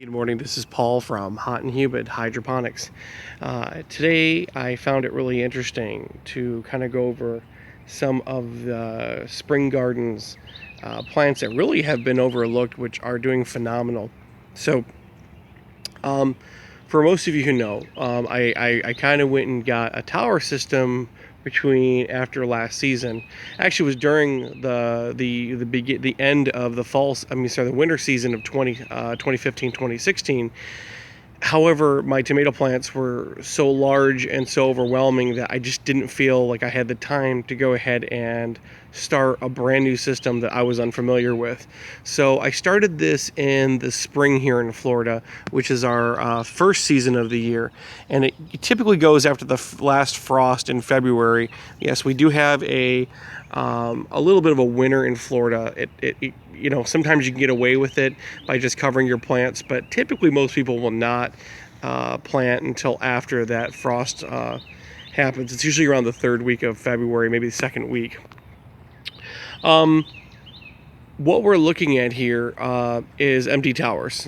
Good morning, this is Paul from Hot and Humid Hydroponics. Today I found it really interesting to kind of go over some of the spring gardens plants that really have been overlooked, which are doing phenomenal. So for most of you who know, I kind of went and got a tower system between after last season. Actually, it was during the end of the winter season of 2015 2016. However, my tomato plants were so large and so overwhelming that I just didn't feel like I had the time to go ahead and start a brand new system that I was unfamiliar with. So I started this in the spring here in Florida, which is our first season of the year. And it typically goes after the last frost in February. Yes, we do have a little bit of a winter in Florida. Sometimes you can get away with it by just covering your plants, but typically most people will not plant until after that frost happens. It's usually around the third week of February, maybe the second week. What we're looking at here is empty towers.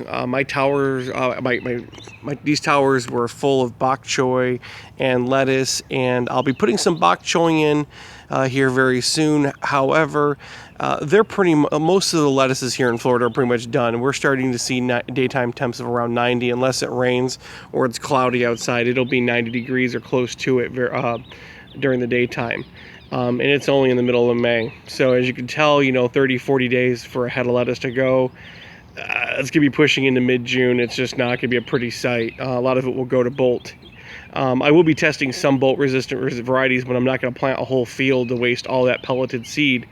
These towers were full of bok choy and lettuce, and I'll be putting some bok choy in here very soon. However, most of the lettuces here in Florida are pretty much done. We're starting to see daytime temps of around 90, unless it rains or it's cloudy outside. It'll be 90 degrees or close to it during the daytime. And it's only in the middle of May. So as you can tell, 30, 40 days for a head of lettuce to go. It's going to be pushing into mid-June. It's just not going to be a pretty sight. A lot of it will go to bolt. I will be testing some bolt-resistant varieties, but I'm not going to plant a whole field to waste all that pelleted seed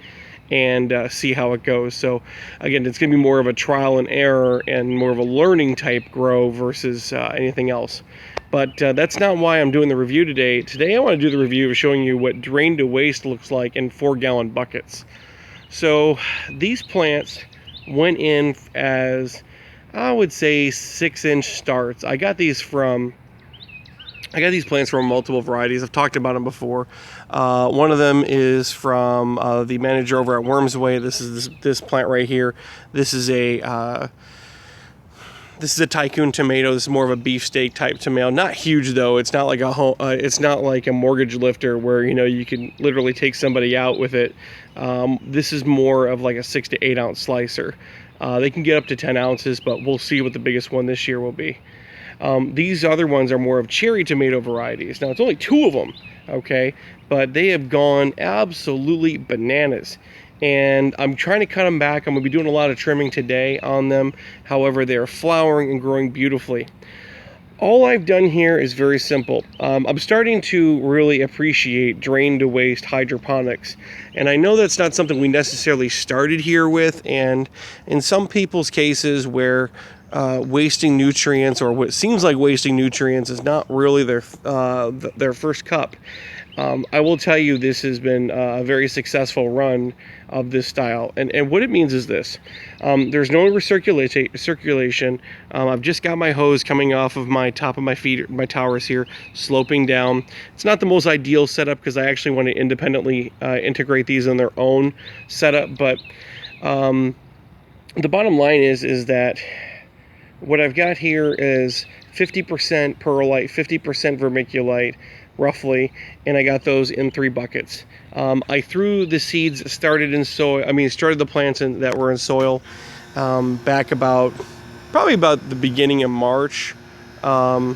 and see how it goes. So again, it's going to be more of a trial and error and more of a learning type grow versus anything else. But that's not why I'm doing the review today. Today I want to do the review of showing you what drain to waste looks like in 4-gallon buckets. So these plants went in as, I would say, 6-inch starts. I got these plants from multiple varieties. I've talked about them before. One of them is from the manager over at Worms Way. This is this plant right here. This is a tycoon tomato. This is more of a beefsteak type tomato. Not huge though. It's not like it's not like a mortgage lifter where you can literally take somebody out with it. This is more of like a 6 to 8 ounce slicer. They can get up to 10 ounces, but we'll see what the biggest one this year will be. These other ones are more of cherry tomato varieties. Now it's only 2 of them, okay, but they have gone absolutely bananas. And I'm trying to cut them back. I'm going to be doing a lot of trimming today on them. However, they're flowering and growing beautifully. All I've done here is very simple. I'm starting to really appreciate drain to waste hydroponics. And I know that's not something we necessarily started here with. And in some people's cases where wasting nutrients, or what seems like wasting nutrients, is not really their first cup. I will tell you, this has been a very successful run of this style. And what it means is this. There's no recirculation. I've just got my hose coming off of my top of my feet, my towers here, sloping down. It's not the most ideal setup because I actually want to independently integrate these in their own setup. But the bottom line is that what I've got here is 50% perlite, 50% vermiculite, roughly, and I got those in 3 buckets. I threw the seeds, started the plants that were in soil back probably about the beginning of March. I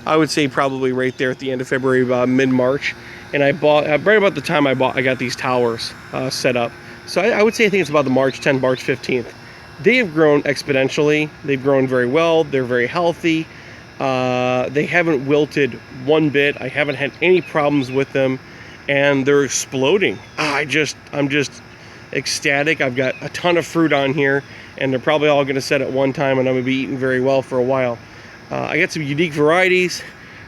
would say probably right there at the end of February, about mid-March. And I bought, right about the time I got these towers set up. So I would say, I think it's about the March 10th, March 15th. They have grown exponentially. They've grown very well. They're very healthy. They haven't wilted one bit. I haven't had any problems with them, and they're exploding. I'm just ecstatic. I've got a ton of fruit on here, and they're probably all going to set at one time, and I'm going to be eating very well for a while. I got some unique varieties.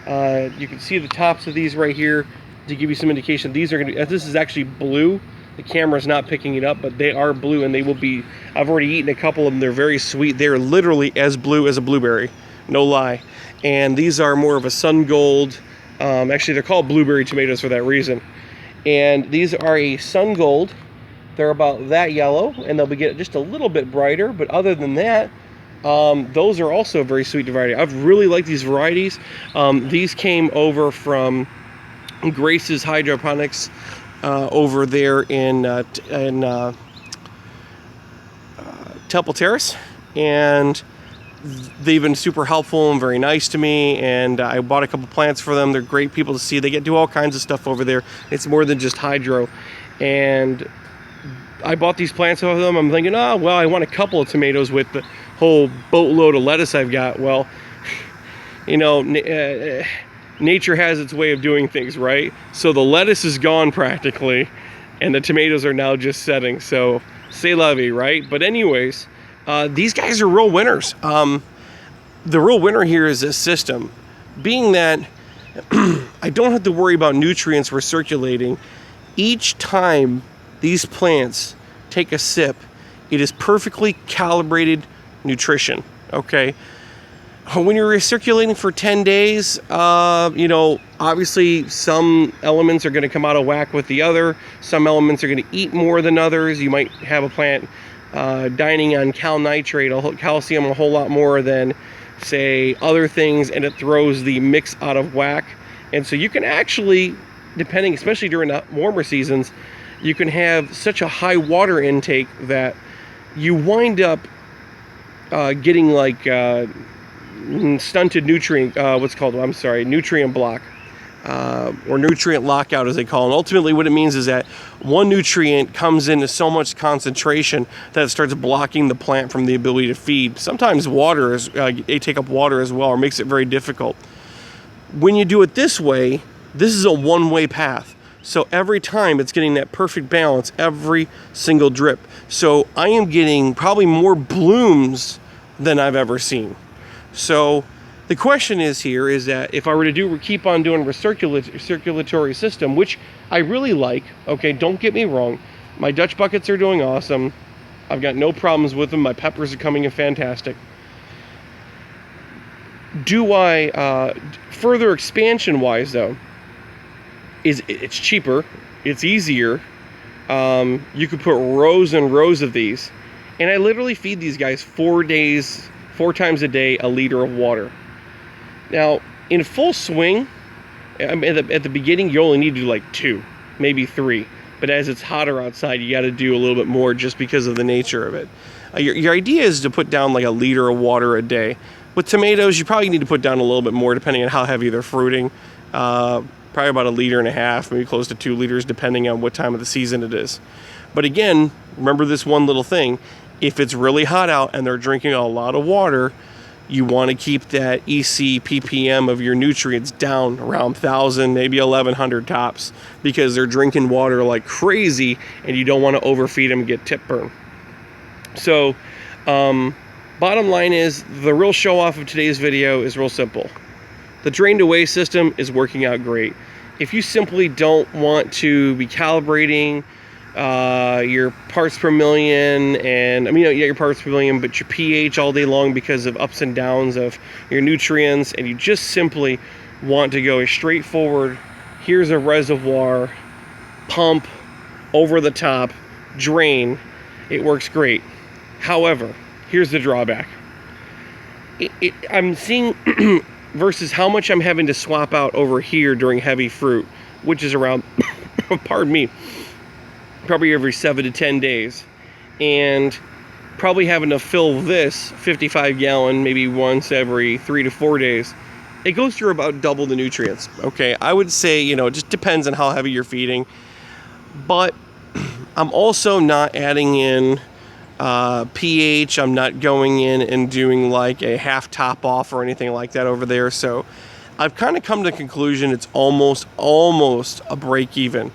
You can see the tops of these right here to give you some indication. These are going to be, this is actually blue. The camera's not picking it up, but they are blue, and they will be, I've already eaten a couple of them. They're very sweet. They're literally as blue as a blueberry. No lie. And these are more of a sun gold. Actually, they're called blueberry tomatoes for that reason. And these are a sun gold. They're about that yellow, and they'll be getting just a little bit brighter. But other than that, Those are also a very sweet variety. I've really liked these varieties. These came over from Grace's Hydroponics over there in Temple Terrace, and they've been super helpful and very nice to me, and I bought a couple plants for them. They're great people to see. They get to do all kinds of stuff over there. It's more than just hydro. And I bought these plants off of them. I'm thinking, oh, well, I want a couple of tomatoes with the whole boatload of lettuce I've got. Well, you know, nature has its way of doing things, right? So the lettuce is gone practically, and the tomatoes are now just setting. So, c'est la vie, right? But anyways, these guys are real winners. The real winner here is this system. Being that I don't have to worry about nutrients recirculating, each time these plants take a sip, it is perfectly calibrated nutrition, okay? When you're recirculating for 10 days, you know, obviously some elements are going to come out of whack with the other. Some elements are going to eat more than others. You might have a plant dining on cal nitrate, calcium a whole lot more than, say, other things, and it throws the mix out of whack. And so you can actually, depending, especially during the warmer seasons, you can have such a high water intake that you wind up getting like stunted nutrient, nutrient block. Or nutrient lockout, as they call it. And ultimately what it means is that one nutrient comes into so much concentration that it starts blocking the plant from the ability to feed. Sometimes water is, they take up water as well, or makes it very difficult. When you do it this way, this is a one-way path. So every time it's getting that perfect balance, every single drip. So I am getting probably more blooms than I've ever seen. So the question is here is that if I were to keep on doing circulatory system, which I really like, okay, don't get me wrong, my Dutch buckets are doing awesome. I've got no problems with them. My peppers are coming in fantastic. Do I, further expansion wise though, it's cheaper, it's easier. You could put rows and rows of these, and I literally feed these guys 4 times a day, a liter of water. Now, in full swing, at the beginning, you only need to do like 2, maybe 3. But as it's hotter outside, you got to do a little bit more just because of the nature of it. Your idea is to put down like a liter of water a day. With tomatoes, you probably need to put down a little bit more depending on how heavy they're fruiting. Probably about 1.5 liters, maybe close to 2 liters, depending on what time of the season it is. But again, remember this one little thing. If it's really hot out and they're drinking a lot of water, you want to keep that EC ppm of your nutrients down around 1,000, maybe 1,100 tops, because they're drinking water like crazy, and you don't want to overfeed them and get tip burn. So, bottom line is, the real show off of today's video is real simple. The drained away system is working out great. If you simply don't want to be calibrating your parts per million, and your parts per million, but your pH all day long because of ups and downs of your nutrients, and you just simply want to go a straightforward, here's a reservoir, pump, over the top, drain, it works great. However, here's the drawback. I'm seeing versus how much I'm having to swap out over here during heavy fruit, which is around, pardon me, probably every 7 to 10 days, and probably having to fill this 55 gallon maybe once every 3 to 4 days. It goes through about double the nutrients. Okay, I would say, it just depends on how heavy you're feeding, but I'm also not adding in pH. I'm not going in and doing like a half top off or anything like that over there. So I've kind of come to the conclusion it's almost a break even.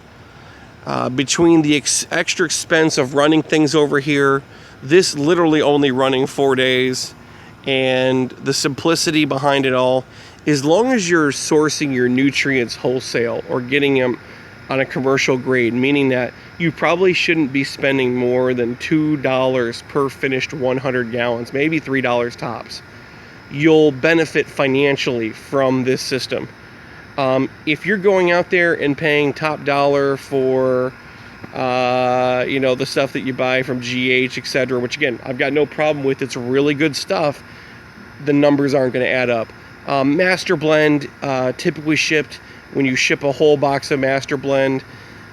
Between the extra expense of running things over here, this literally only running 4 days, and the simplicity behind it all, as long as you're sourcing your nutrients wholesale or getting them on a commercial grade, meaning that you probably shouldn't be spending more than $2 per finished 100 gallons, maybe $3 tops, you'll benefit financially from this system. If you're going out there and paying top dollar for you know, the stuff that you buy from GH, etc., which again, I've got no problem with. It's really good stuff. The numbers aren't going to add up. Master Blend, typically shipped, when you ship a whole box of Master Blend,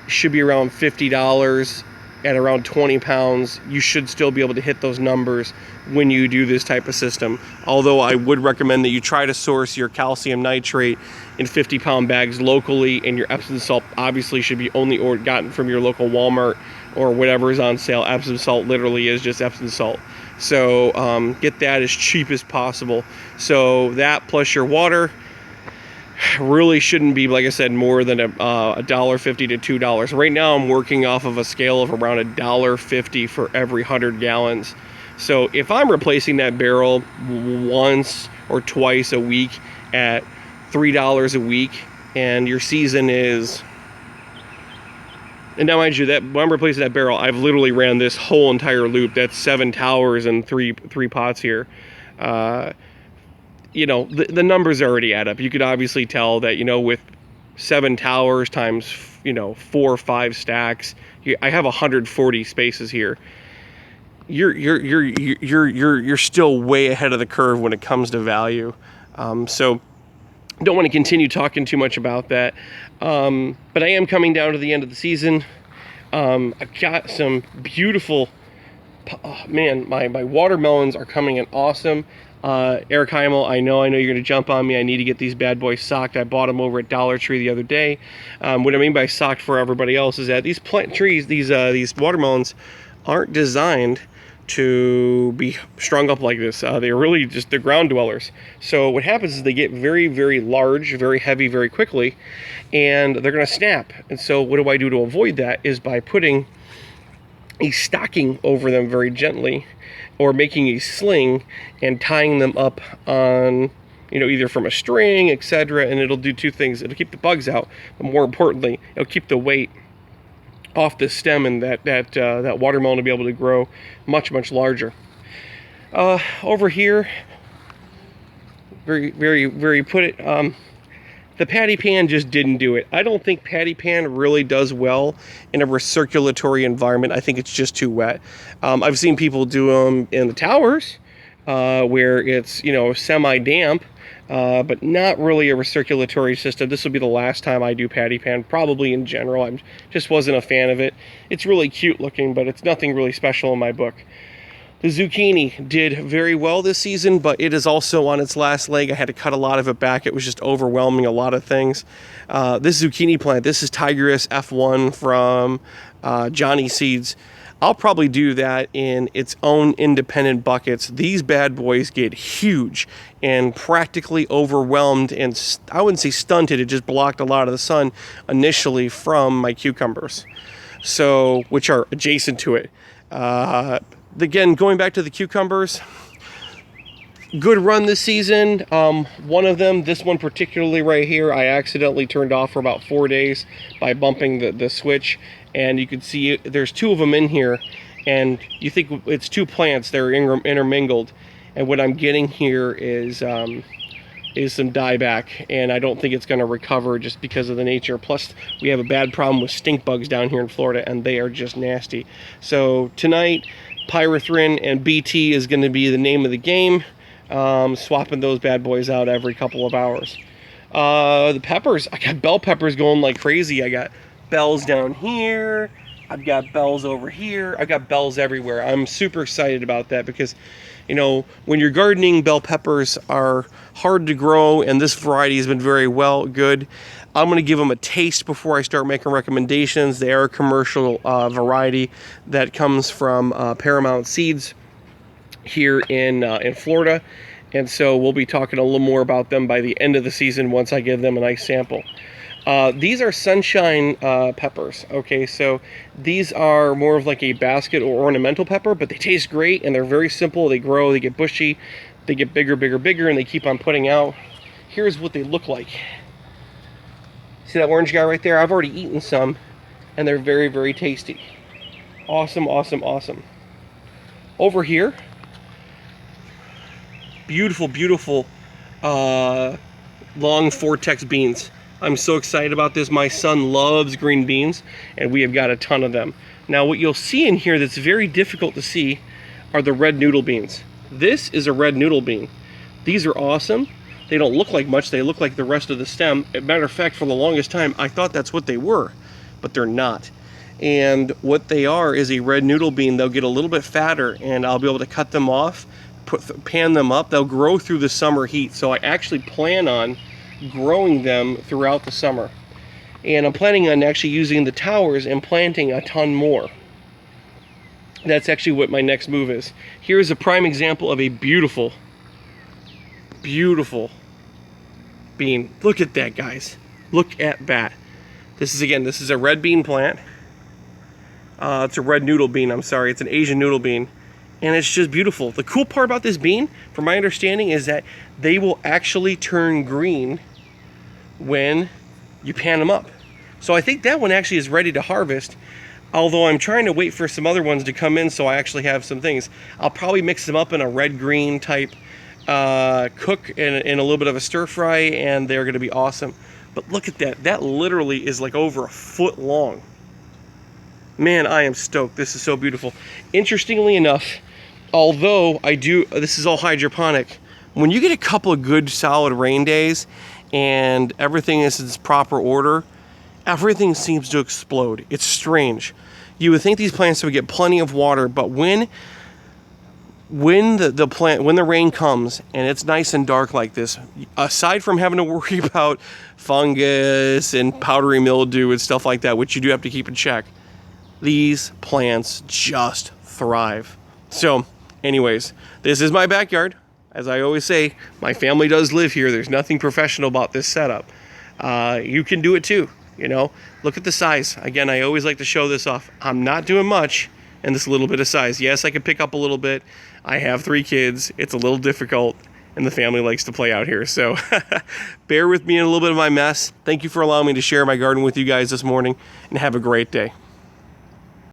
should be around $50 at around 20 pounds. You should still be able to hit those numbers when you do this type of system. Although I would recommend that you try to source your calcium nitrate in 50-pound bags locally, and your Epsom salt obviously should be only gotten from your local Walmart or whatever is on sale. Epsom salt literally is just Epsom salt. So get that as cheap as possible. So that plus your water really shouldn't be, like I said, more than $1.50 to $2. Right now I'm working off of a scale of around $1.50 for every 100 gallons. So if I'm replacing that barrel once or twice a week at $3 a week, and your season is, and now mind you, that when I'm replacing that barrel, I've literally ran this whole entire loop. That's 7 towers and three pots here. You know, the numbers already add up. You could obviously tell that, you know, with 7 towers times, you know, 4 or 5 stacks, I have 140 spaces here. You're still way ahead of the curve when it comes to value. So don't want to continue talking too much about that. But I am coming down to the end of the season. I've got some beautiful, oh man, my watermelons are coming in awesome. Eric Heimel, I know you're going to jump on me. I need to get these bad boys socked. I bought them over at Dollar Tree the other day. What I mean by socked for everybody else is that these these watermelons aren't designed to be strung up like this. They're really just the ground dwellers. So what happens is they get very, very large, very heavy, very quickly, and they're going to snap. And so what do I do to avoid that is by putting a stocking over them very gently, or making a sling and tying them up on, you know, either from a string, etc. And it'll do 2 things. It'll keep the bugs out, but more importantly, it'll keep the weight off the stem, and that watermelon will be able to grow much, much larger. Over here, very put it, the patty pan just didn't do it. I don't think patty pan really does well in a recirculatory environment. I think it's just too wet. I've seen people do them in the towers where it's, you know, semi-damp, but not really a recirculatory system. This will be the last time I do patty pan, probably in general. I just wasn't a fan of it. It's really cute looking, but it's nothing really special in my book. The zucchini did very well this season, but it is also on its last leg. I had to cut a lot of it back. It was just overwhelming a lot of things. This zucchini plant, this is Tigris F1 from Johnny Seeds. I'll probably do that in its own independent buckets. These bad boys get huge and practically overwhelmed, and I wouldn't say stunted. It just blocked a lot of the sun initially from my cucumbers, so which are adjacent to it. Again, going back to the cucumbers, good run this season. One of them, this one particularly right here, I accidentally turned off for about 4 days by bumping the switch, and you can see there's 2 of them in here, and you think it's 2 plants, they're intermingled, and what I'm getting here is some dieback, and I don't think it's going to recover just because of the nature. Plus, we have a bad problem with stink bugs down here in Florida, and they are just nasty. So tonight, pyrethrin and BT is going to be the name of the game. Swapping those bad boys out every couple of hours. The peppers, I got bell peppers going like crazy. I got bells down here. I've got bells over here. I've got bells everywhere. I'm super excited about that because, you know, when you're gardening, bell peppers are hard to grow, and this variety has been very good. I'm going to give them a taste before I start making recommendations. They are a commercial variety that comes from Paramount Seeds here in Florida, and so we'll be talking a little more about them by the end of the season once I give them a nice sample. These are sunshine peppers. Okay, so these are more of like a basket or ornamental pepper, but they taste great and they're very simple. They grow, they get bushy, they get bigger, and they keep on putting out. Here's what they look like. See that orange guy right there? I've already eaten some, and they're very tasty. Awesome. Over here, beautiful long vortex beans. I'm so excited about this. My son loves green beans, and we have got a ton of them. Now, what you'll see in here that's very difficult to see are the red noodle beans. This is a red noodle bean. These are awesome. They don't look like much. They look like the rest of the stem. As a matter of fact, for the longest time, I thought that's what they were, but they're not. And what they are is a red noodle bean. They'll get a little bit fatter, and I'll be able to cut them off, pan them up. They'll grow through the summer heat. So I actually plan on growing them throughout the summer. And I'm planning on actually using the towers and planting a ton more. That's actually what my next move is. Here's a prime example of a beautiful, beautiful bean. Look at that, guys. Look at that. This is a red bean plant. It's a red noodle bean, I'm sorry. It's an Asian noodle bean. And it's just beautiful. The cool part about this bean, from my understanding, is that they will actually turn green when you pan them up. So I think that one actually is ready to harvest. Although I'm trying to wait for some other ones to come in so I actually have some things. I'll probably mix them up in a red-green type cook in a little bit of a stir fry, and they're going to be awesome. But look at that. That literally is like over a foot long. Man, I am stoked. This is so beautiful. Interestingly enough, although this is all hydroponic, when you get a couple of good solid rain days and everything is in its proper order, everything seems to explode. It's strange. You would think these plants would get plenty of water, but when the rain comes and it's nice and dark like this, aside from having to worry about fungus and powdery mildew and stuff like that, which you do have to keep in check, these plants just thrive. So anyways, this is my backyard. As I always say, my family does live here. There's nothing professional about this setup. You can do it too. You know, look at the size. Again, I always like to show this off. I'm not doing much in this little bit of size. Yes, I can pick up a little bit. I have 3 kids. It's a little difficult, and the family likes to play out here. So bear with me in a little bit of my mess. Thank you for allowing me to share my garden with you guys this morning, and have a great day.